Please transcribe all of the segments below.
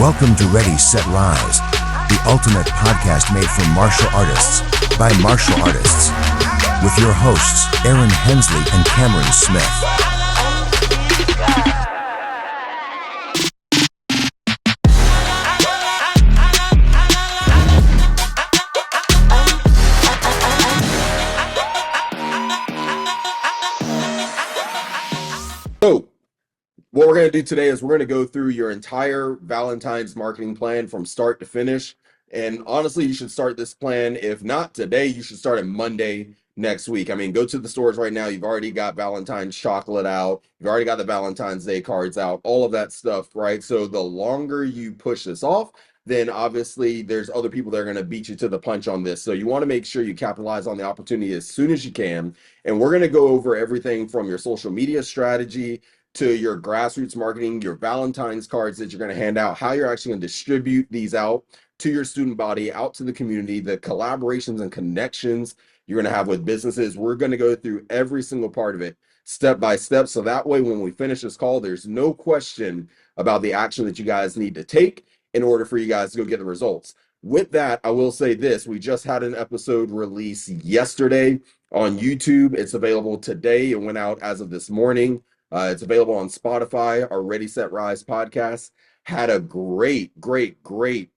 Welcome to Ready, Set, Rise, the ultimate podcast made for martial artists by martial artists, with your hosts, Aaron Hensley and Cameron Smith. So, what we're going to do today is we're going to go through your entire Valentine's marketing plan from start to finish. And honestly, you should start this plan. If not today, you should start it Monday next week. I mean, go to the stores right now. You've already got Valentine's chocolate out. You've already got the Valentine's Day cards out, all of that stuff, right? So the longer you push this off, then obviously there's other people that are going to beat you to the punch on this. So you want to make sure you capitalize on the opportunity as soon as you can. And we're going to go over everything from your social media strategy to your grassroots marketing, your Valentine's cards that you're going to hand out, how you're actually going to distribute these out to your student body, out to the community, the collaborations and connections you're going to have with businesses. We're going to go through every single part of it step by step. So that way, when we finish this call, there's no question about the action that you guys need to take in order for you guys to go get the results. With that, I will say this. We just had an episode release yesterday on YouTube. It's available today. It went out as of this morning. It's available on Spotify. Our Ready, Set, Rise podcast had a great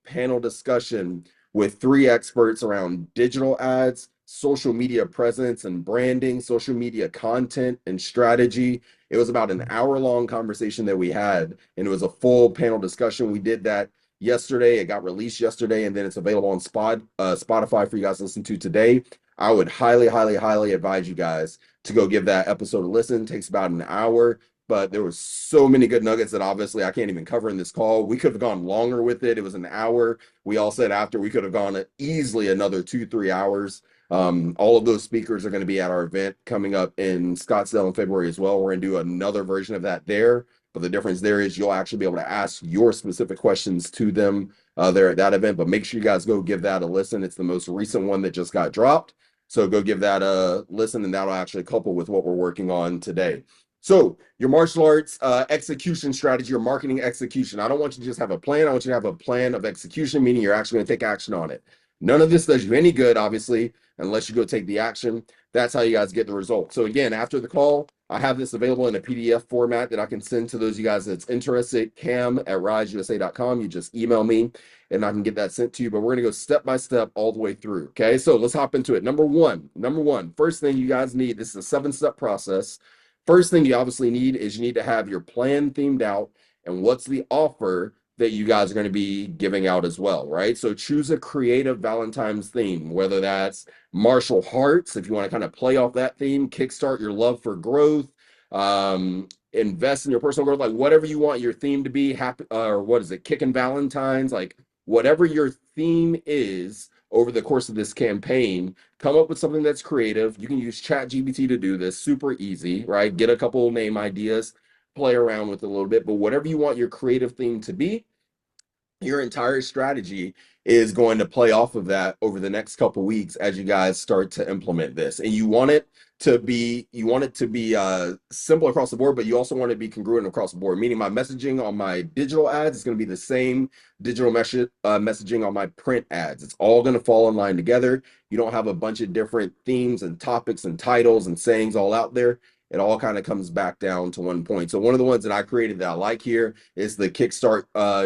panel discussion with 3 experts around digital ads, social media presence and branding, social media content and strategy. It was about an hour-long conversation that we had, and it was a full panel discussion. We did that yesterday. It got released yesterday, and then it's available on Spotify for you guys to listen to today. I would highly advise you guys to go give that episode a listen. It takes about an hour, but there was so many good nuggets that obviously I can't even cover in this call. We could have gone longer with it. It was an hour. We all said after we could have gone easily another 2-3 hours. All of those speakers are going to be at our event coming up in Scottsdale in February as well. We're going to do another version of that there. But the difference there is you'll actually be able to ask your specific questions to them there at that event. But make sure you guys go give that a listen. It's the most recent one that just got dropped. So go give that a listen, and that'll actually couple with what we're working on today. So your martial arts execution strategy, your marketing execution. I don't want you to just have a plan. I want you to have a plan of execution, meaning you're actually going to take action on it. None of this does you any good, obviously, unless you go take the action. That's how you guys get the result. So again, after the call, I have this available in a PDF format that I can send to those of you guys that's interested. cam@riseusa.com. You just email me and I can get that sent to you. But we're going to go step by step all the way through. Okay, so let's hop into it. Number one, first thing you guys need, this is a 7-step process. First thing you obviously need is you need to have your plan themed out and what's the offer that you guys are going to be giving out as well, right? So choose a creative Valentine's theme, whether that's martial hearts, if you want to kind of play off that theme, kickstart your love for growth, invest in your personal growth, like whatever you want your theme to be, happy, or what is it, kicking Valentine's, like whatever your theme is over the course of this campaign, come up with something that's creative. You can use ChatGPT to do this, super easy, right? Get a couple name ideas, play around with it a little bit, but whatever you want your creative theme to be, your entire strategy is going to play off of that over the next couple of weeks as you guys start to implement this. And you want it to be simple across the board, but you also want it to be congruent across the board, meaning my messaging on my digital ads is going to be the same digital messaging on my print ads. It's all going to fall in line together. You don't have a bunch of different themes and topics and titles and sayings all out there. It all kind of comes back down to one point. So one of the ones that I created that I like here is the kickstart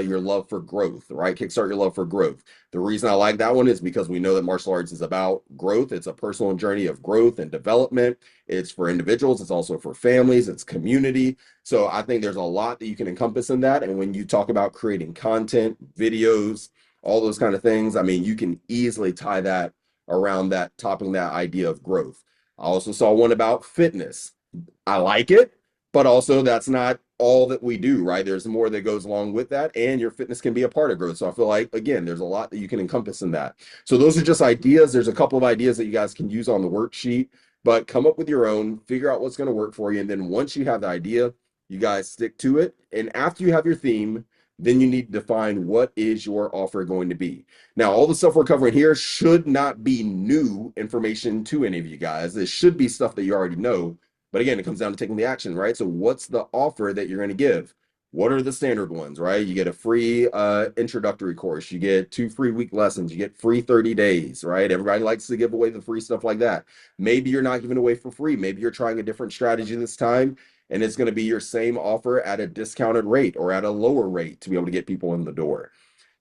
your love for growth, right? Kickstart your love for growth. The reason I like that one is because we know that martial arts is about growth. It's a personal journey of growth and development. It's for individuals. It's also for families. It's community. So I think there's a lot that you can encompass in that. And when you talk about creating content, videos, all those kind of things, I mean, you can easily tie that around that, topping that idea of growth. I also saw one about fitness. I like it, but also that's not all that we do, right? There's more that goes along with that, and your fitness can be a part of growth. So I feel like, again, there's a lot that you can encompass in that. So those are just ideas. There's a couple of ideas that you guys can use on the worksheet, but come up with your own, figure out what's going to work for you. And then once you have the idea, you guys stick to it. And after you have your theme, then you need to define what is your offer going to be. Now, all the stuff we're covering here should not be new information to any of you guys. This should be stuff that you already know. But again, it comes down to taking the action, right? So what's the offer that you're going to give? What are the standard ones, right? You get a free introductory course, you get 2 free week lessons, you get free 30 days, right? Everybody likes to give away the free stuff like that. Maybe you're not giving away for free. Maybe you're trying a different strategy this time, and it's going to be your same offer at a discounted rate or at a lower rate to be able to get people in the door.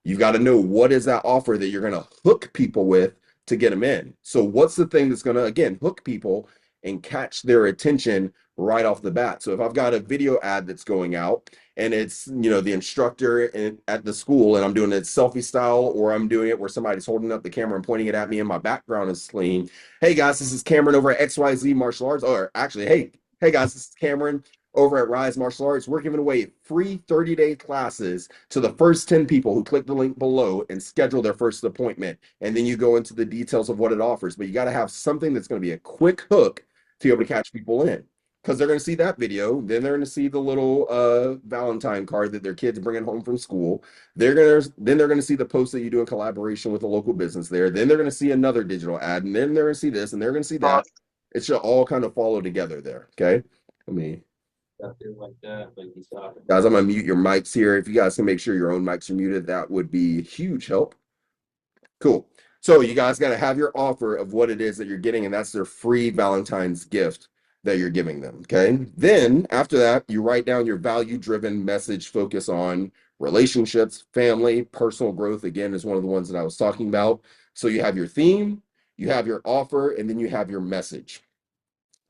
You've got to know what is that offer that you're going to hook people with to get them in. So what's the thing that's going to, again, hook people and catch their attention right off the bat? So if I've got a video ad that's going out and it's, the instructor at the school, and I'm doing it selfie style, or I'm doing it where somebody's holding up the camera and pointing it at me and my background is clean. Hey guys, this is Cameron over at XYZ Martial Arts. Or actually, hey guys, this is Cameron over at Rise Martial Arts. We're giving away free 30-day classes to the first 10 people who click the link below and schedule their first appointment. And then you go into the details of what it offers. But you got to have something that's going to be a quick hook to be able to catch people in. Because they're going to see that video, then they're going to see the little Valentine card that their kids bringing home from school. Then they're going to see the post that you do in collaboration with a local business there. Then they're going to see another digital ad, and then they're going to see this, and they're going to see that. It should all kind of follow together there. Okay, let me guys, I'm gonna mute your mics here. If you guys can make sure your own mics are muted, that would be huge help. Cool. So you guys got to have your offer of what it is that you're getting, and that's their free Valentine's gift that you're giving them. Okay. Then after that, you write down your value-driven message, focus on relationships, family, personal growth. Again, is one of the ones that I was talking about. So you have your theme, you have your offer, and then you have your message.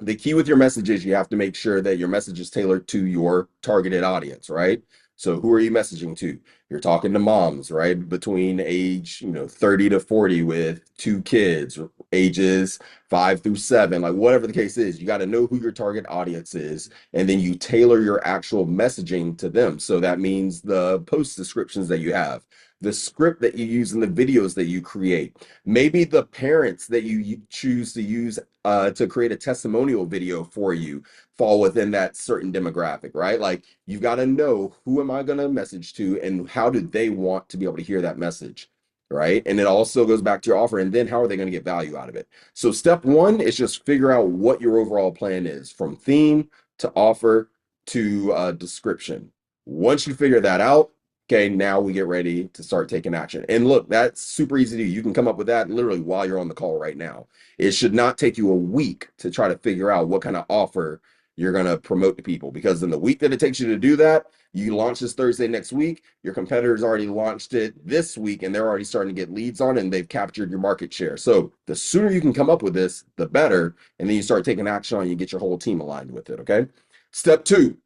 The key with your message is you have to make sure that your message is tailored to your targeted audience, right? So who are you messaging to? You're talking to moms, right? Between age, 30 to 40 with 2 kids, ages 5 through 7, like whatever the case is, you got to know who your target audience is, and then you tailor your actual messaging to them. So that means the post descriptions that you have, the script that you use in the videos that you create, maybe the parents that you choose to use to create a testimonial video for you fall within that certain demographic, right? Like you've got to know, who am I going to message to and how do they want to be able to hear that message, right? And it also goes back to your offer, and then how are they going to get value out of it? So step one is just figure out what your overall plan is, from theme to offer to description. Once you figure that out, okay, now we get ready to start taking action. And look, that's super easy to do. You can come up with that literally while you're on the call right now. It should not take you a week to try to figure out what kind of offer you're going to promote to people, because in the week that it takes you to do that, you launch this Thursday next week, your competitors already launched it this week and they're already starting to get leads on it, and they've captured your market share. So the sooner you can come up with this, the better. And then you start taking action on it, you get your whole team aligned with it. Okay. Step two,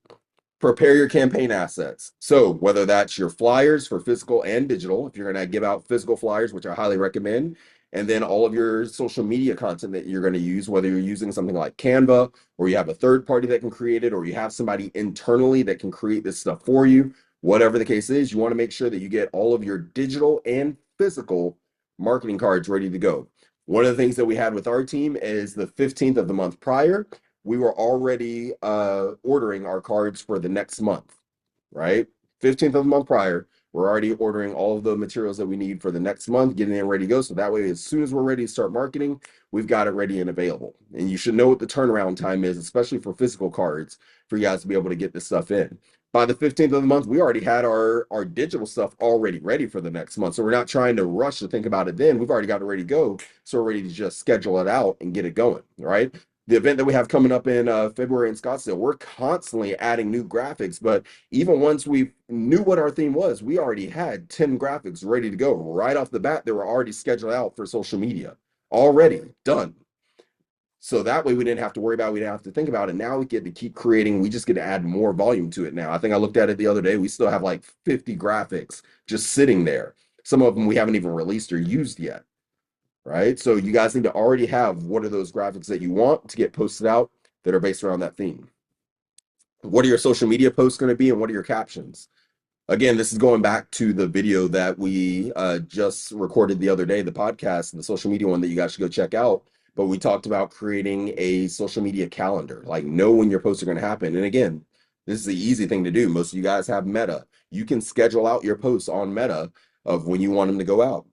prepare your campaign assets. So whether that's your flyers for physical and digital, if you're going to give out physical flyers, which I highly recommend, and then all of your social media content that you're going to use, whether you're using something like Canva, or you have a third party that can create it, or you have somebody internally that can create this stuff for you, whatever the case is, you want to make sure that you get all of your digital and physical marketing cards ready to go. One of the things that we had with our team is the 15th of the month prior, we were already ordering our cards for the next month, right? 15th of the month prior, we're already ordering all of the materials that we need for the next month, getting it ready to go. So that way, as soon as we're ready to start marketing, we've got it ready and available. And you should know what the turnaround time is, especially for physical cards, for you guys to be able to get this stuff in. By the 15th of the month, we already had our digital stuff already ready for the next month. So we're not trying to rush to think about it then. We've already got it ready to go. So we're ready to just schedule it out and get it going, right? The event that we have coming up in February in Scottsdale, we're constantly adding new graphics, but even once we knew what our theme was, we already had 10 graphics ready to go right off the bat. They were already scheduled out for social media, already done. So that way we didn't have to worry about it. We didn't have to think about it. Now we get to keep creating. We just get to add more volume to it now. I think I looked at it the other day. We still have like 50 graphics just sitting there. Some of them we haven't even released or used yet. Right? So you guys need to already have what are those graphics that you want to get posted out that are based around that theme. What are your social media posts going to be, and what are your captions? Again, this is going back to the video that we just recorded the other day, the podcast, the social media one that you guys should go check out. But we talked about creating a social media calendar, like know when your posts are going to happen. And again, this is the easy thing to do. Most of you guys have Meta. You can schedule out your posts on Meta of when you want them to go out.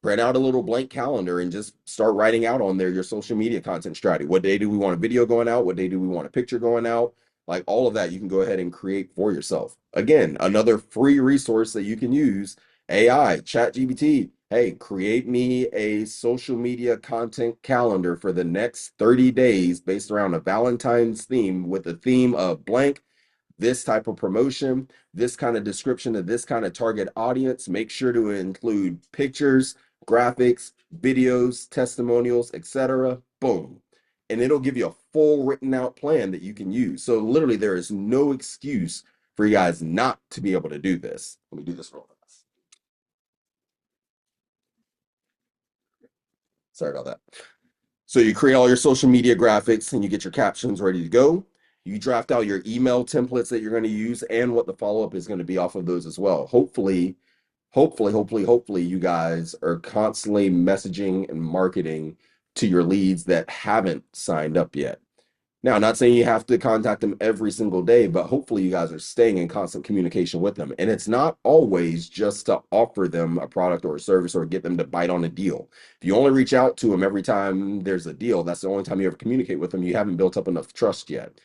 Print out a little blank calendar and just start writing out on there your social media content strategy. What day do we want a video going out? What day do we want a picture going out? like all of that you can go ahead and create for yourself. Again, another free resource that you can use, AI, ChatGPT. Hey, create me a social media content calendar for the next 30 days based around a Valentine's theme with the theme of blank, this type of promotion, this kind of description of this kind of target audience. Make sure to include pictures, graphics, videos, testimonials, etc. Boom. And it'll give you a full written out plan that you can use. So literally there is no excuse for you guys not to be able to do this. Let me do this real fast. Sorry about that. So you create all your social media graphics and you get your captions ready to go. You draft out your email templates that you're going to use and what the follow-up is going to be off of those as well. Hopefully, you guys are constantly messaging and marketing to your leads that haven't signed up yet. Now, not saying you have to contact them every single day, but hopefully you guys are staying in constant communication with them. And it's not always just to offer them a product or a service or get them to bite on a deal. If you only reach out to them every time there's a deal, that's the only time you ever communicate with them. You haven't built up enough trust yet,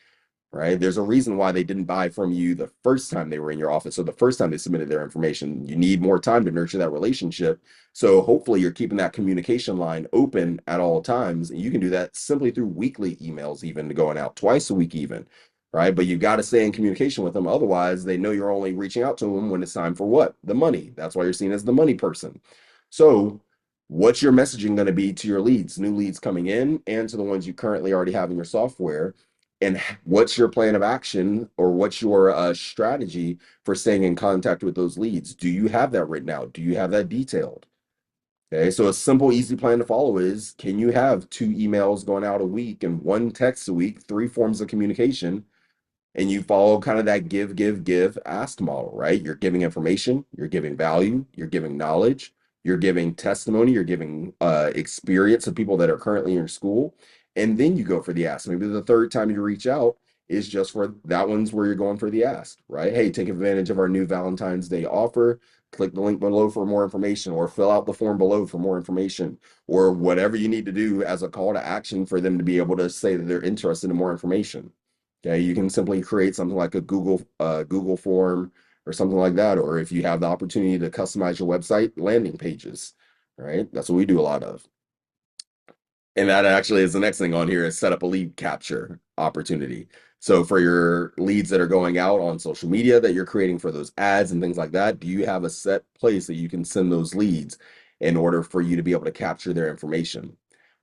right? There's a reason why they didn't buy from you the first time they were in your office or the first time they submitted their information. You need more time to nurture that relationship. So hopefully you're keeping that communication line open at all times. And you can do that simply through weekly emails, even going out twice a week, even. Right. But you've got to stay in communication with them. Otherwise, they know you're only reaching out to them when it's time for what? The money. That's why you're seen as the money person. So what's your messaging going to be to your leads, new leads coming in, and to the ones you currently already have in your software? And what's your plan of action or what's your strategy for staying in contact with those leads? Do you have that written out? Do you have that detailed? Okay, so a simple, easy plan to follow is, can you have 2 emails going out a week and 1 text a week, 3 forms of communication, and you follow kind of that give, ask model, right? You're giving information, you're giving value, you're giving knowledge, you're giving testimony, you're giving experience of people that are currently in your school, and then you go for the ask. Maybe the third time you reach out is just for that one's where you're going for the ask, right? Hey, take advantage of our new Valentine's Day offer. Click the link below for more information, or fill out the form below for more information, or whatever you need to do as a call to action for them to be able to say that they're interested in more information. Okay, you can simply create something like a Google form or something like that, or if you have the opportunity to customize your website, landing pages, right? That's what we do a lot of. And that actually is the next thing on here is set up a lead capture opportunity. So for your leads that are going out on social media that you're creating for those ads and things like that, do you have a set place that you can send those leads in order for you to be able to capture their information?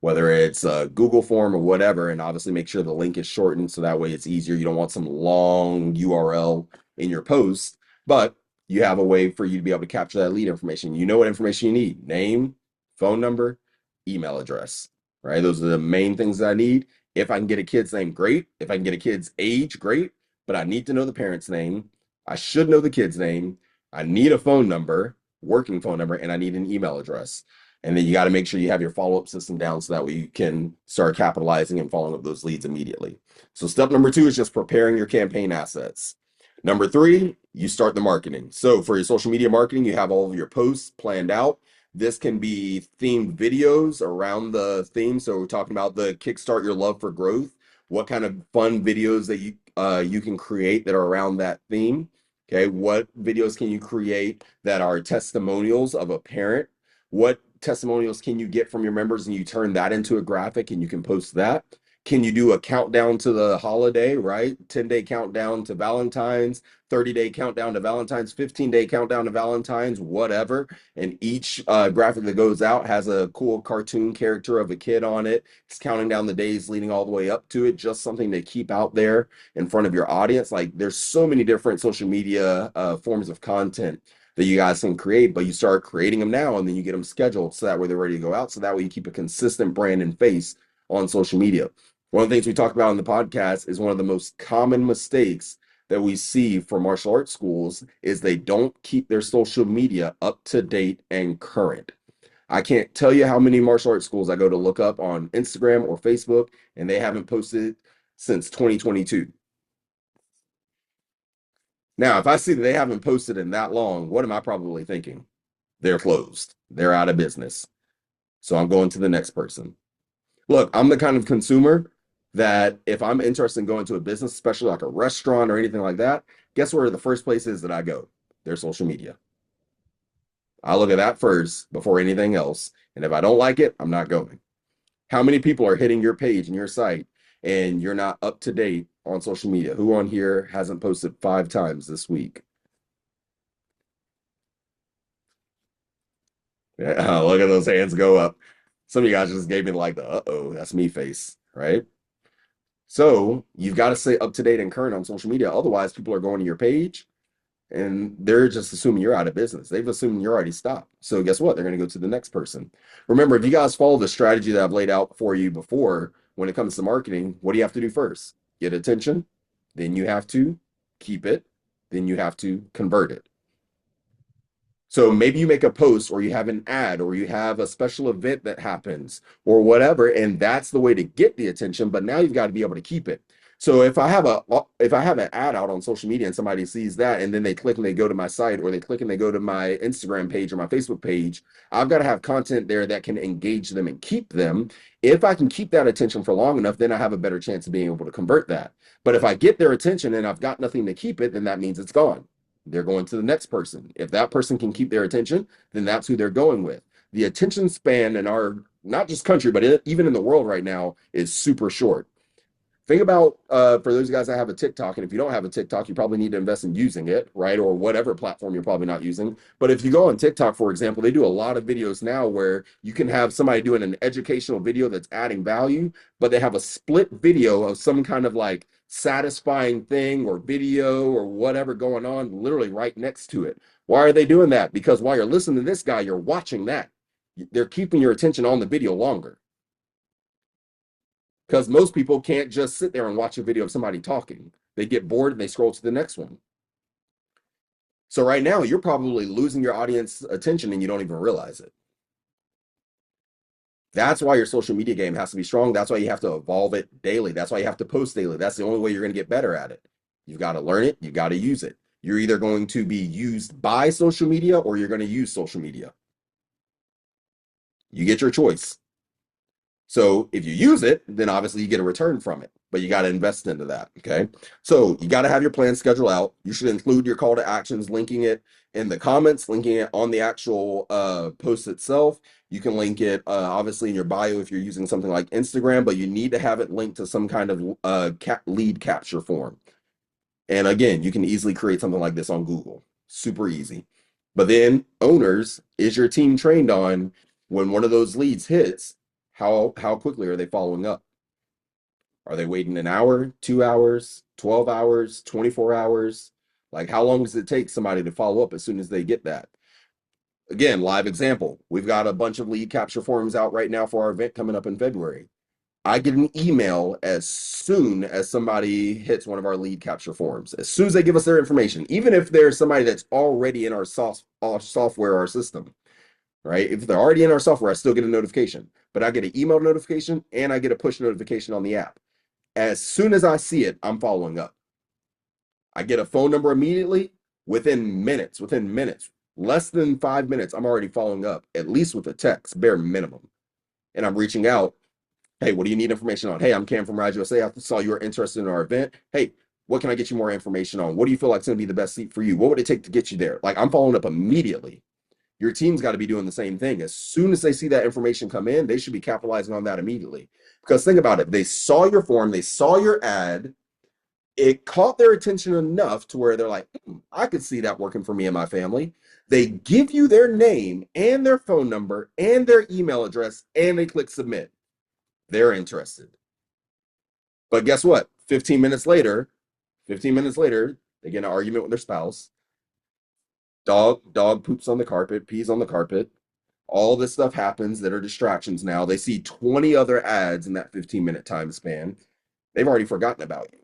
Whether it's a Google form or whatever, and obviously make sure the link is shortened so that way it's easier. You don't want some long URL in your post, but you have a way for you to be able to capture that lead information. You know what information you need: name, phone number, email address, right? Those are the main things that I need. If I can get a kid's name, great. If I can get a kid's age, great. But I need to know the parent's name. I should know the kid's name. I need a phone number, working phone number, and I need an email address. And then you got to make sure you have your follow-up system down so that way you can start capitalizing and following up those leads immediately. So step number 2 is just preparing your campaign assets. Number 3, you start the marketing. So for your social media marketing, you have all of your posts planned out. This can be themed videos around the theme. So we're talking about the Kickstart Your Love for Growth. What kind of fun videos that you can create that are around that theme? Okay, what videos can you create that are testimonials of a parent? What testimonials can you get from your members and you turn that into a graphic and you can post that? Can you do a countdown to the holiday, right? 10-day countdown to Valentine's, 30-day countdown to Valentine's, 15-day countdown to Valentine's, whatever. And each graphic that goes out has a cool cartoon character of a kid on it. It's counting down the days leading all the way up to it. Just something to keep out there in front of your audience. Like there's so many different social media forms of content that you guys can create, but you start creating them now and then you get them scheduled so that way they're ready to go out. So that way you keep a consistent brand and face on social media. One of the things we talked about in the podcast is one of the most common mistakes that we see for martial arts schools is they don't keep their social media up to date and current. I can't tell you how many martial arts schools I go to look up on Instagram or Facebook and they haven't posted since 2022. Now, if I see that they haven't posted in that long, what am I probably thinking? They're closed. They're out of business. So I'm going to the next person. Look, I'm the kind of consumer. that if I'm interested in going to a business, especially like a restaurant or anything like that, guess where the first place is that I go? Their social media. I look at that first before anything else. And if I don't like it, I'm not going. How many people are hitting your page and your site and you're not up to date on social media? Who on here hasn't posted 5 times this week? Yeah, look at those hands go up. Some of you guys just gave me like the uh-oh, that's me face, right? So you've got to stay up to date and current on social media. Otherwise, people are going to your page and they're just assuming you're out of business. They've assumed you're already stopped. So guess what? They're going to go to the next person. Remember, if you guys follow the strategy that I've laid out for you before, when it comes to marketing, what do you have to do first? Get attention, then you have to keep it, then you have to convert it. So maybe you make a post or you have an ad or you have a special event that happens or whatever, and that's the way to get the attention, but now you've got to be able to keep it. So if I have an ad out on social media and somebody sees that and then they click and they go to my site or they click and they go to my Instagram page or my Facebook page, I've got to have content there that can engage them and keep them. If I can keep that attention for long enough, then I have a better chance of being able to convert that. But if I get their attention and I've got nothing to keep it, then that means it's gone. They're going to the next person. If that person can keep their attention, then that's who they're going with. The attention span in our not just country, but even in the world right now is super short. Think about for those guys that have a TikTok, and if you don't have a TikTok, you probably need to invest in using it, right? Or whatever platform you're probably not using. But if you go on TikTok, for example, they do a lot of videos now where you can have somebody doing an educational video that's adding value, but they have a split video of some kind of like satisfying thing or video or whatever going on literally right next to it. Why are they doing that? Because while you're listening to this guy, you're watching that. They're keeping your attention on the video longer because most people can't just sit there and watch a video of somebody talking. They get bored and they scroll to the next one. So right now, you're probably losing your audience attention and you don't even realize it. That's why your social media game has to be strong. That's why you have to evolve it daily. That's why you have to post daily. That's the only way you're going to get better at it. You've got to learn it. You've got to use it. You're either going to be used by social media or you're going to use social media. You get your choice. So if you use it, then obviously you get a return from it, but you got to invest into that. Okay. So you got to have your plan schedule out. You should include your call to actions, linking it in the comments, linking it on the actual post itself. You can link it obviously in your bio if you're using something like Instagram, but you need to have it linked to some kind of lead capture form. And again, you can easily create something like this on Google. Super easy. But then owners, is your team trained on when one of those leads hits, how quickly are they following up? Are they waiting an hour, 2 hours, 12 hours, 24 hours? Like how long does it take somebody to follow up as soon as they get that? Again, live example. We've got a bunch of lead capture forms out right now for our event coming up in February. I get an email as soon as somebody hits one of our lead capture forms, as soon as they give us their information, even if there's somebody that's already in our software, our system, right? If they're already in our software, I still get a notification, but I get an email notification and I get a push notification on the app. As soon as I see it, I'm following up. I get a phone number immediately within minutes, less than 5 minutes, I'm already following up, at least with a text, bare minimum. And I'm reaching out. Hey, what do you need information on? Hey, I'm Cam from Rise USA. I saw you were interested in our event. Hey, what can I get you more information on? What do you feel like is going to be the best seat for you? What would it take to get you there? Like I'm following up immediately. Your team's got to be doing the same thing. As soon as they see that information come in, they should be capitalizing on that immediately. Because think about it. They saw your form, they saw your ad, it caught their attention enough to where they're like, I could see that working for me and my family. They give you their name and their phone number and their email address, and they click submit. They're interested. But guess what? 15 minutes later, they get in an argument with their spouse. Dog poops on the carpet, pees on the carpet. All this stuff happens that are distractions now. They see 20 other ads in that 15-minute time span. They've already forgotten about you.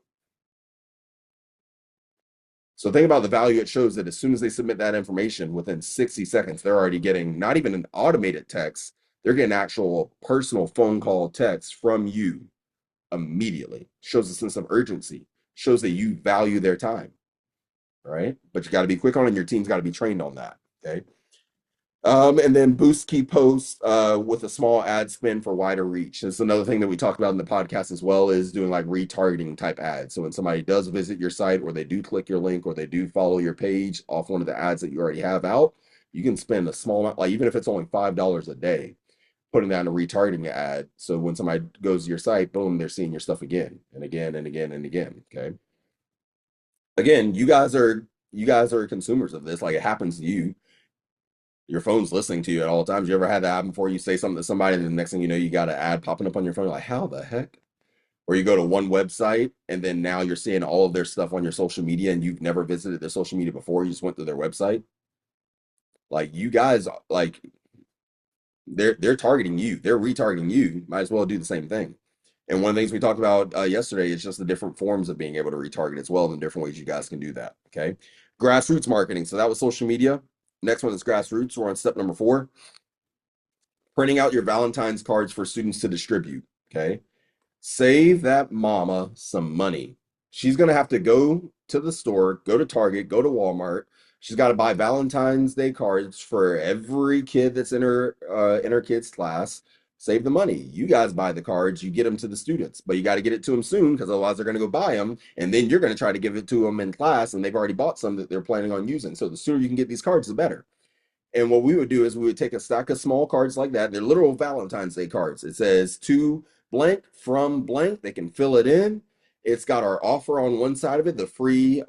So think about the value it shows that as soon as they submit that information, within 60 seconds, they're already getting not even an automated text, they're getting actual personal phone call text from you immediately. Shows a sense of urgency, shows that you value their time, right? But you got to be quick on it, and your team's got to be trained on that, okay? And then boost key posts with a small ad spend for wider reach. That's another thing that we talked about in the podcast as well, is doing like retargeting type ads. So when somebody does visit your site, or they do click your link, or they do follow your page off one of the ads that you already have out, you can spend a small amount, like even if it's only $5 a day, putting that in a retargeting ad. So when somebody goes to your site, boom, they're seeing your stuff again and again and again and again. Okay. Again, you guys are consumers of this. Like, it happens to you. Your phone's listening to you at all times. You ever had that happen before? You say something to somebody, and the next thing you know, you got an ad popping up on your phone. You're like, how the heck? Or you go to one website, and then now you're seeing all of their stuff on your social media, and you've never visited their social media before. You just went to their website. Like, you guys, like, they're targeting you. They're retargeting you. Might as well do the same thing. And one of the things we talked about yesterday is just the different forms of being able to retarget as well, and the different ways you guys can do that. Okay. Grassroots marketing. So that was social media. Next one is grassroots. We're on step number 4, printing out your Valentine's cards for students to distribute. Okay. Save that mama some money. She's going to have to go to the store, go to Target, go to Walmart. She's got to buy Valentine's Day cards for every kid that's in her kid's class. Save the money. You guys buy the cards, you get them to the students, but you got to get it to them soon, because otherwise they're going to go buy them, and then you're going to try to give it to them in class, and they've already bought some that they're planning on using. So the sooner you can get these cards, the better. And what we would do is we would take a stack of small cards like that. They're literal Valentine's Day cards. It says to blank from blank. They can fill it in. It's got our offer on one side of it, the free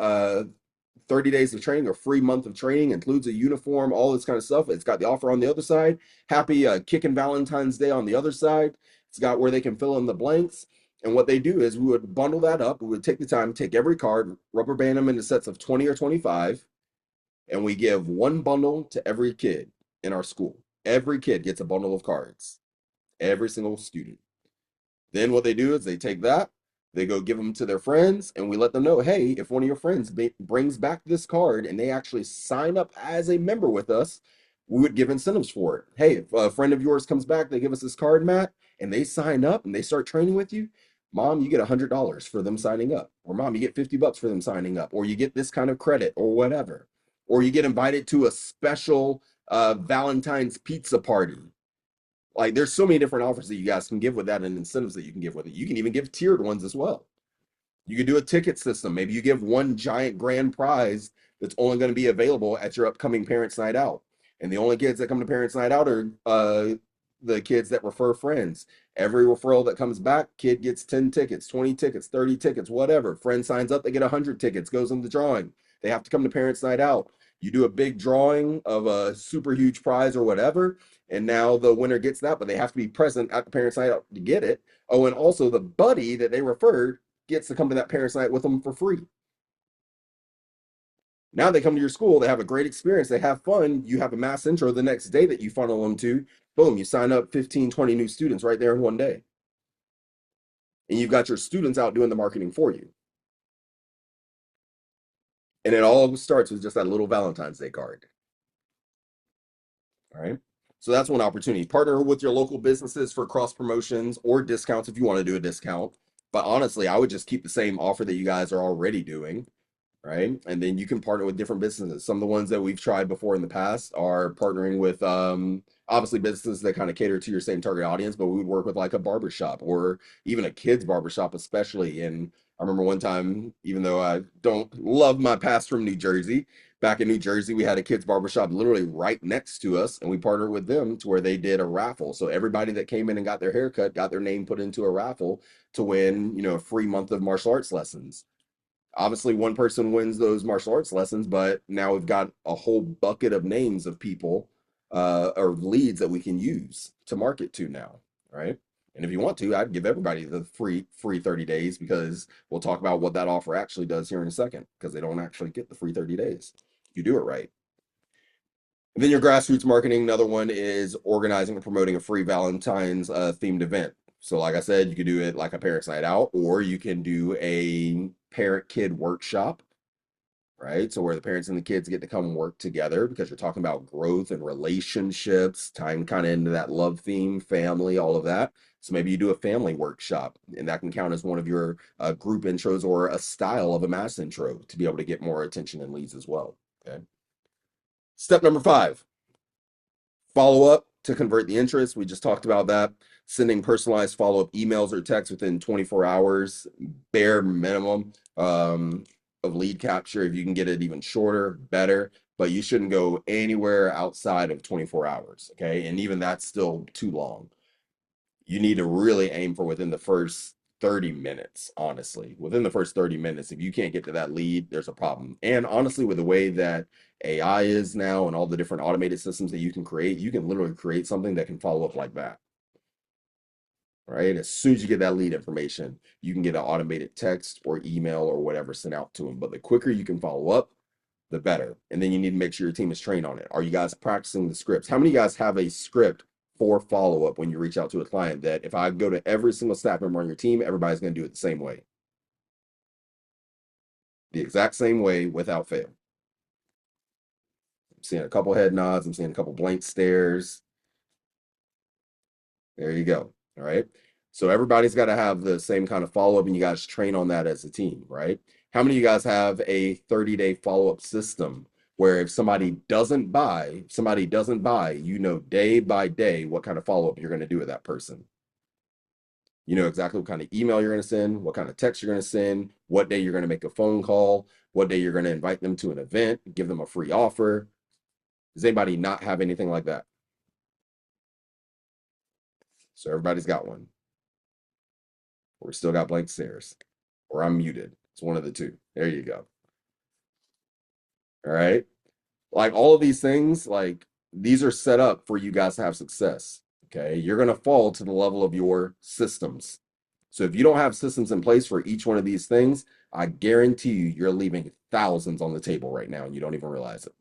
30 days of training, or free month of training, includes a uniform, all this kind of stuff. It's got the offer on the other side. Happy kicking Valentine's Day on the other side. It's got where they can fill in the blanks. And what they do is we would bundle that up. We would take the time, take every card, rubber band them into sets of 20 or 25, and we give one bundle to every kid in our school. Every kid gets a bundle of cards, every single student. Then what they do is they take that, they go give them to their friends, and we let them know, hey, if one of your friends brings back this card and they actually sign up as a member with us, we would give incentives for it. Hey, if a friend of yours comes back, they give us this card, Matt, and they sign up and they start training with you, mom, you get $100 for them signing up, or mom, you get $50 for them signing up, or you get this kind of credit, or whatever, or you get invited to a special Valentine's pizza party. Like, there's so many different offers that you guys can give with that, and incentives that you can give with it. You can even give tiered ones as well. You could do a ticket system. Maybe you give one giant grand prize that's only going to be available at your upcoming parents' night out. And the only kids that come to parents' night out are the kids that refer friends. Every referral that comes back, kid gets 10 tickets, 20 tickets, 30 tickets, whatever. Friend signs up, they get 100 tickets, goes in the drawing. They have to come to parents' night out. You do a big drawing of a super huge prize or whatever, and now the winner gets that, but they have to be present at the parents' night out to get it. Oh, and also the buddy that they referred gets to come to that parents' night with them for free. Now they come to your school, they have a great experience, they have fun. You have a mass intro the next day that you funnel them to. Boom, you sign up 15, 20 new students right there in one day. And you've got your students out doing the marketing for you. And it all starts with just that little Valentine's Day card. All right. So that's one opportunity. Partner with your local businesses for cross promotions or discounts if you want to do a discount. But honestly, I would just keep the same offer that you guys are already doing, right? And then you can partner with different businesses. Some of the ones that we've tried before in the past are partnering with obviously businesses that kind of cater to your same target audience, but we would work with like a barbershop, or even a kid's barbershop, especially. And I remember one time, even though I don't love my past from New Jersey, back in New Jersey, we had a kids barbershop literally right next to us, and we partnered with them to where they did a raffle. So everybody that came in and got their haircut got their name put into a raffle to win, a free month of martial arts lessons. Obviously, one person wins those martial arts lessons, but now we've got a whole bucket of names of people or leads that we can use to market to now, right? And if you want to, I'd give everybody the free 30 days, because we'll talk about what that offer actually does here in a second, because they don't actually get the free 30 days if you do it right. And then your grassroots marketing, another one is organizing and promoting a free Valentine's themed event. So like I said, you could do it like a parents' night out, or you can do a parent-kid workshop, right? So where the parents and the kids get to come work together, because you're talking about growth and relationships, tying kind of into that love theme, family, all of that. So maybe you do a family workshop, and that can count as one of your group intros, or a style of a mass intro, to be able to get more attention and leads as well. Okay. Step number 5, Follow up to convert the interest. We just talked about that. Sending personalized follow up emails or texts within 24 hours, bare minimum of lead capture. If you can get it even shorter, better. But you shouldn't go anywhere outside of 24 hours. Okay. And even that's still too long. You need to really aim for within the first 30 minutes, honestly. Within the first 30 minutes, if you can't get to that lead, there's a problem. And honestly, with the way that AI is now and all the different automated systems that you can literally create something that can follow up like that. Right. As soon as you get that lead information, you can get an automated text or email or whatever sent out to them. But the quicker you can follow up, the better. And then you need to make sure your team is trained on it. Are you guys practicing the scripts? How many of you guys have a script for follow up when you reach out to a client that if I go to every single staff member on your team, everybody's going to do it the same way? The exact same way without fail. I'm seeing a couple head nods. I'm seeing a couple blank stares. There you go. All right. So everybody's got to have the same kind of follow up, and you guys train on that as a team, right? How many of you guys have a 30-day follow up system where if somebody doesn't buy, you know, day by day what kind of follow up you're going to do with that person? You know exactly what kind of email you're going to send, what kind of text you're going to send, what day you're going to make a phone call, what day you're going to invite them to an event, give them a free offer. Does anybody not have anything like that? So everybody's got one. Or still got blank stares. Or I'm muted. It's one of the two. There you go. All right. Like all of these things, like these are set up for you guys to have success. Okay. You're going to fall to the level of your systems. So if you don't have systems in place for each one of these things, I guarantee you're leaving thousands on the table right now and you don't even realize it.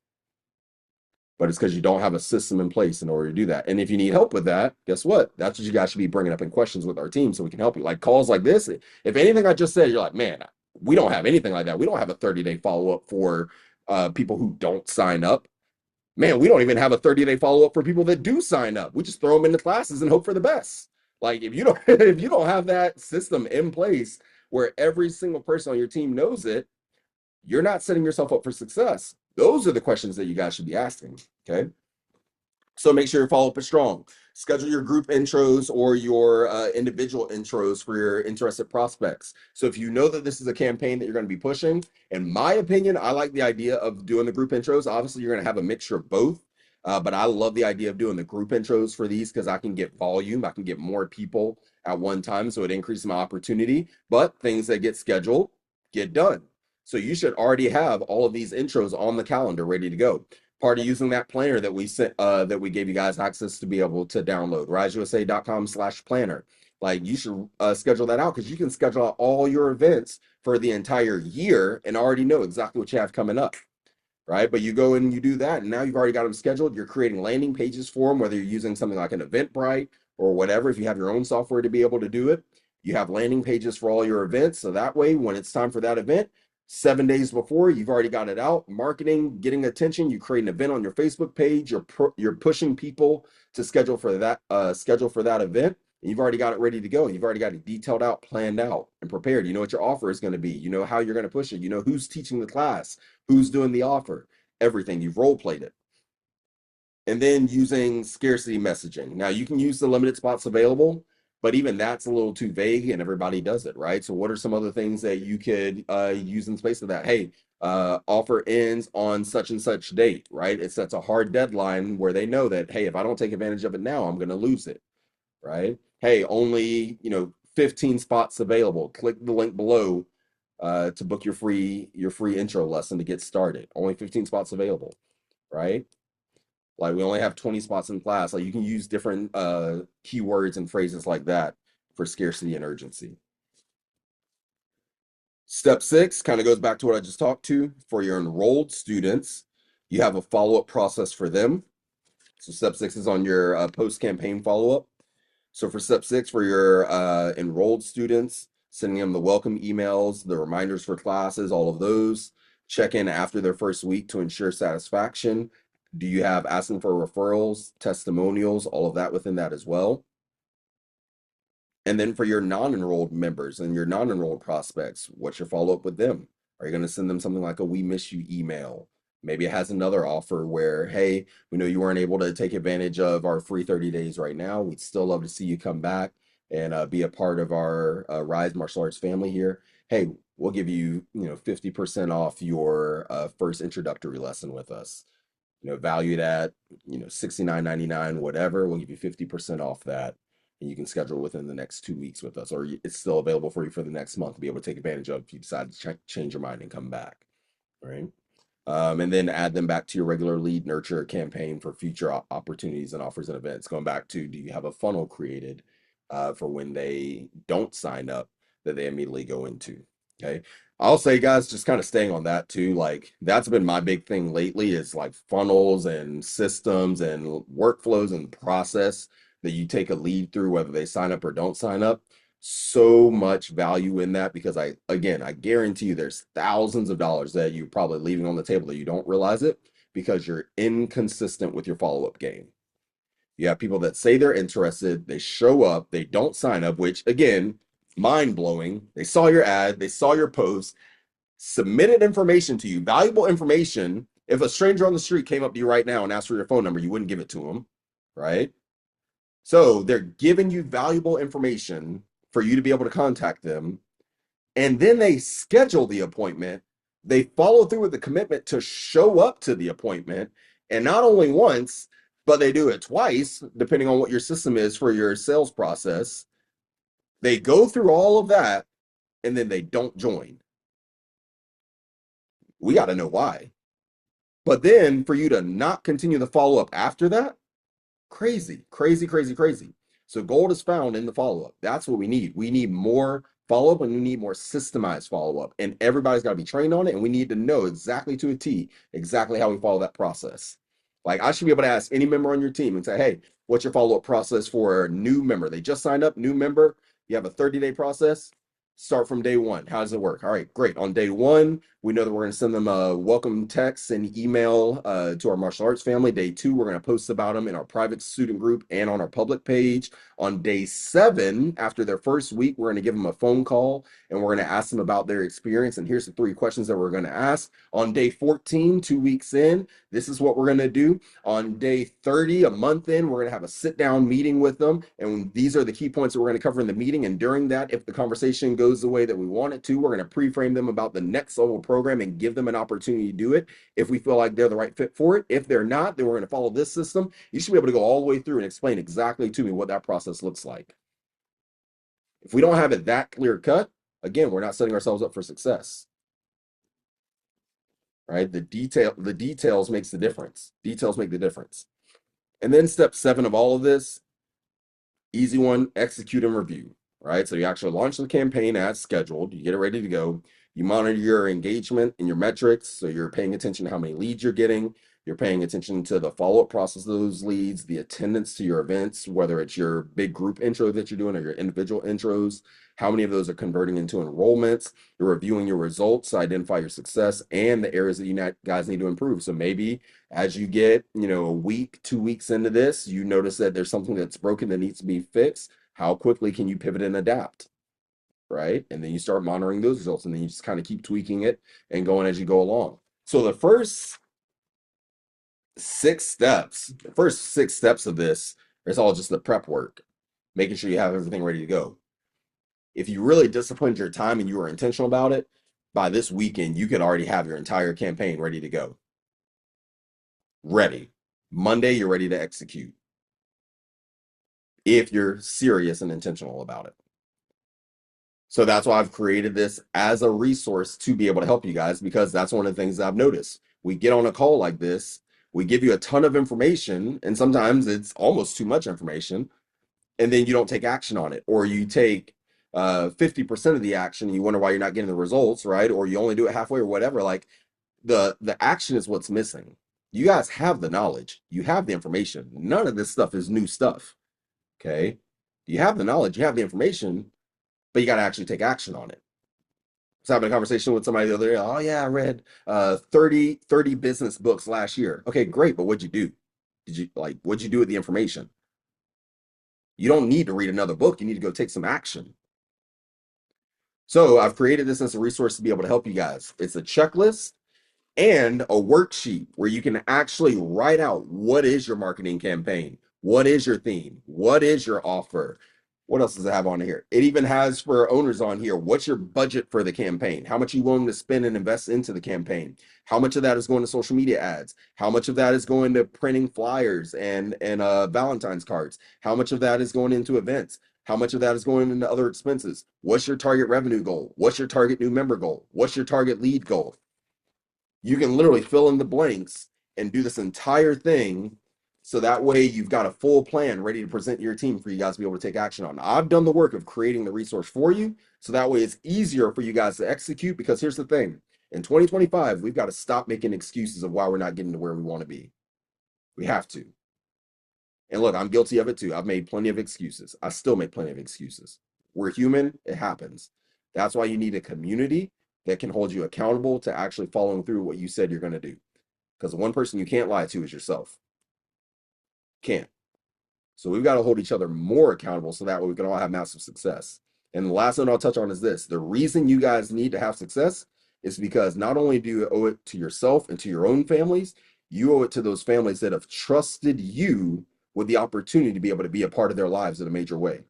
But it's because you don't have a system in place in order to do that. And if you need help with that, guess what? That's what you guys should be bringing up in questions with our team so we can help you. Like calls like this, if anything I just said, you're like, man, we don't have anything like that. We don't have a 30-day follow-up for people who don't sign up. Man, we don't even have a 30-day follow-up for people that do sign up. We just throw them into classes and hope for the best. Like if you don't if you don't have that system in place where every single person on your team knows it, you're not setting yourself up for success. Those are the questions that you guys should be asking. Okay. So make sure your follow up is strong. Schedule your group intros or your individual intros for your interested prospects. So if you know that this is a campaign that you're going to be pushing, in my opinion, I like the idea of doing the group intros. Obviously, you're going to have a mixture of both. But I love the idea of doing the group intros for these because I can get volume. I can get more people at one time. So it increases my opportunity. But things that get scheduled get done. So you should already have all of these intros on the calendar ready to go. Part of using that planner that we sent that we gave you guys access to be able to download, riseusa.com/planner. Like you should schedule that out because you can schedule out all your events for the entire year and already know exactly what you have coming up, right? But you go and you do that, and now you've already got them scheduled. You're creating landing pages for them, whether you're using something like an Eventbrite or whatever. If you have your own software to be able to do it, you have landing pages for all your events. So that way, when it's time for that event, 7 days before, you've already got it out. Marketing, getting attention. You create an event on your Facebook page. You're pushing people to schedule for that event. And you've already got it ready to go. You've already got it detailed out, planned out, and prepared. You know what your offer is going to be. You know how you're going to push it. You know who's teaching the class, who's doing the offer, everything. You've role played it. And then using scarcity messaging. Now you can use the limited spots available, but even that's a little too vague and everybody does it, right? So what are some other things that you could use in space of that? Hey, offer ends on such and such date, right? It sets a hard deadline where they know that, hey, if I don't take advantage of it now, I'm going to lose it, right? Hey, only, 15 spots available. Click the link below to book your free intro lesson to get started. Only 15 spots available, right? Like we only have 20 spots in class. Like you can use different keywords and phrases like that for scarcity and urgency. Step 6 kind of goes back to what I just talked to. For your enrolled students, you have a follow-up process for them. So step 6 is on your post-campaign follow-up. So for step 6, for your enrolled students, sending them the welcome emails, the reminders for classes, all of those. Check in after their first week to ensure satisfaction. Do you have asking for referrals, testimonials, all of that within that as well? And then for your non-enrolled members and your non-enrolled prospects, what's your follow-up with them? Are you going to send them something like a "we miss you" email? Maybe it has another offer where, hey, we know you weren't able to take advantage of our free 30 days right now. We'd still love to see you come back and be a part of our Rise Martial Arts family here. Hey, we'll give you, 50% off your first introductory lesson with us. Valued at, 69.99, whatever. We'll give you 50% off that. And you can schedule within the next 2 weeks with us, or it's still available for you for the next month to be able to take advantage of if you decide to change your mind and come back. Right. And then add them back to your regular lead nurture campaign for future opportunities and offers and events. Going back to, do you have a funnel created for when they don't sign up that they immediately go into? Okay. I'll say, guys, just kind of staying on that too. Like, that's been my big thing lately is like funnels and systems and workflows and process that you take a lead through, whether they sign up or don't sign up. So much value in that because I guarantee you there's thousands of dollars that you're probably leaving on the table that you don't realize it because you're inconsistent with your follow-up game. You have people that say they're interested, they show up, they don't sign up, which again, mind blowing. They saw your ad, they saw your post, submitted information to you, valuable information. If a stranger on the street came up to you right now and asked for your phone number, you wouldn't give it to them, right? So they're giving you valuable information for you to be able to contact them. And then they schedule the appointment. They follow through with the commitment to show up to the appointment. And not only once, but they do it twice, depending on what your system is for your sales process. They go through all of that and then they don't join. We got to know why. But then for you to not continue the follow up after that, crazy, crazy, crazy, crazy. So gold is found in the follow-up. That's what we need. We need more follow-up and we need more systemized follow-up. And everybody's got to be trained on it. And we need to know exactly to a T, exactly how we follow that process. Like I should be able to ask any member on your team and say, hey, what's your follow-up process for a new member? They just signed up, new member. You have a 30-day process. Start from day one. How does it work? All right, great. On day one, we know that we're going to send them a welcome text and email to our martial arts family. Day two, we're going to post about them in our private student group and on our public page. On day 7, after their first week, we're going to give them a phone call and we're going to ask them about their experience. And here's the 3 questions that we're going to ask. On day 14, 2 weeks in, this is what we're going to do. On day 30, a month in, we're going to have a sit down meeting with them. And these are the key points that we're going to cover in the meeting. And during that, if the conversation goes the way that we want it to, we're going to pre-frame them about the next level program and give them an opportunity to do it if we feel like they're the right fit for it. If they're not, then we're going to follow this system. You should be able to go all the way through and explain exactly to me what that process looks like. If we don't have it that clear cut, again, we're not setting ourselves up for success. Right? The details makes the difference. Details make the difference. And then step 7 of all of this, easy one, execute and review. Right? So you actually launch the campaign as scheduled, you get it ready to go. You monitor your engagement and your metrics. So you're paying attention to how many leads you're getting. You're paying attention to the follow-up process of those leads, the attendance to your events, whether it's your big group intro that you're doing or your individual intros, how many of those are converting into enrollments. You're reviewing your results to identify your success and the areas that you guys need to improve. So maybe as you get, a week, 2 weeks into this, you notice that there's something that's broken that needs to be fixed. How quickly can you pivot and adapt? Right? And then you start monitoring those results and then you just kind of keep tweaking it and going as you go along. So the first 6 steps of this is all just the prep work, making sure you have everything ready to go. If you really disciplined your time and you were intentional about it, by this weekend, you could already have your entire campaign ready to go. Ready. Monday, you're ready to execute. If you're serious and intentional about it. So that's why I've created this as a resource to be able to help you guys, because that's one of the things that I've noticed. We get on a call like this, we give you a ton of information, and sometimes it's almost too much information, and then you don't take action on it, or you take 50% of the action, and you wonder why you're not getting the results, right? Or you only do it halfway or whatever. Like the action is what's missing. You guys have the knowledge, you have the information. None of this stuff is new stuff. Okay. You have the knowledge, you have the information, but you got to actually take action on it. I was having a conversation with somebody the other day. Oh yeah, I read 30 business books last year. Okay, great, but what'd you do? What'd you do with the information? You don't need to read another book. You need to go take some action. So I've created this as a resource to be able to help you guys. It's a checklist. and a worksheet where you can actually write out what is your marketing campaign, what is your theme, what is your offer. What else does it have on here? It even has for owners on here, what's your budget for the campaign? How much are you willing to spend and invest into the campaign? How much of that is going to social media ads? How much of that is going to printing flyers and Valentine's cards? How much of that is going into events? How much of that is going into other expenses? What's your target revenue goal? What's your target new member goal? What's your target lead goal? You can literally fill in the blanks and do this entire thing. So that way you've got a full plan ready to present to your team for you guys to be able to take action on. I've done the work of creating the resource for you. So that way it's easier for you guys to execute, because here's the thing. In 2025, we've got to stop making excuses of why we're not getting to where we want to be. We have to. And look, I'm guilty of it too. I've made plenty of excuses. I still make plenty of excuses. We're human. It happens. That's why you need a community that can hold you accountable to actually following through what you said you're going to do. Because the one person you can't lie to is yourself. Can't. So we've got to hold each other more accountable so that way we can all have massive success. And the last thing I'll touch on is this. The reason you guys need to have success is because not only do you owe it to yourself and to your own families, you owe it to those families that have trusted you with the opportunity to be able to be a part of their lives in a major way.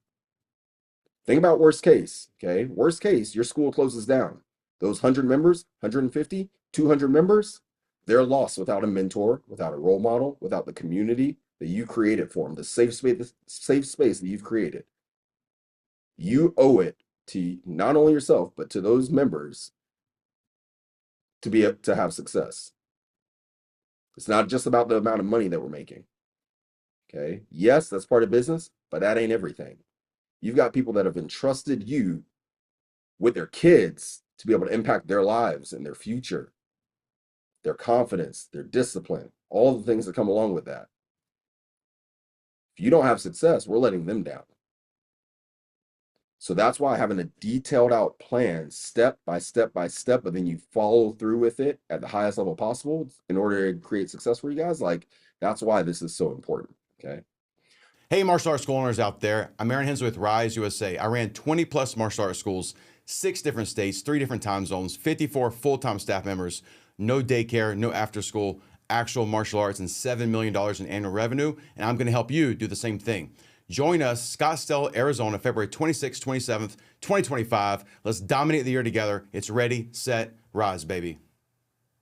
Think about worst case, okay? Worst case, your school closes down. Those 100 members, 150, 200 members, they're lost without a mentor, without a role model, without the community that you created for them, the safe space that you've created. You owe it to not only yourself, but to those members to have success. It's not just about the amount of money that we're making. Okay. Yes, that's part of business, but that ain't everything. You've got people that have entrusted you with their kids to be able to impact their lives and their future, their confidence, their discipline, all the things that come along with that. If you don't have success, we're letting them down. So that's why having a detailed out plan, step by step by step, but then you follow through with it at the highest level possible in order to create success for you guys. Like, that's why this is so important. Okay. Hey, martial arts school owners out there. I'm Aaron Hensley with Rise USA. I ran 20 plus martial arts schools, 6 different states, 3 different time zones, 54 full-time staff members, no daycare, no after school, actual martial arts, and $7 million in annual revenue. And I'm going to help you do the same thing. Join us, Scottsdale, Arizona, February 26th, 27th, 2025. Let's dominate the year together. It's ready, set, rise, baby.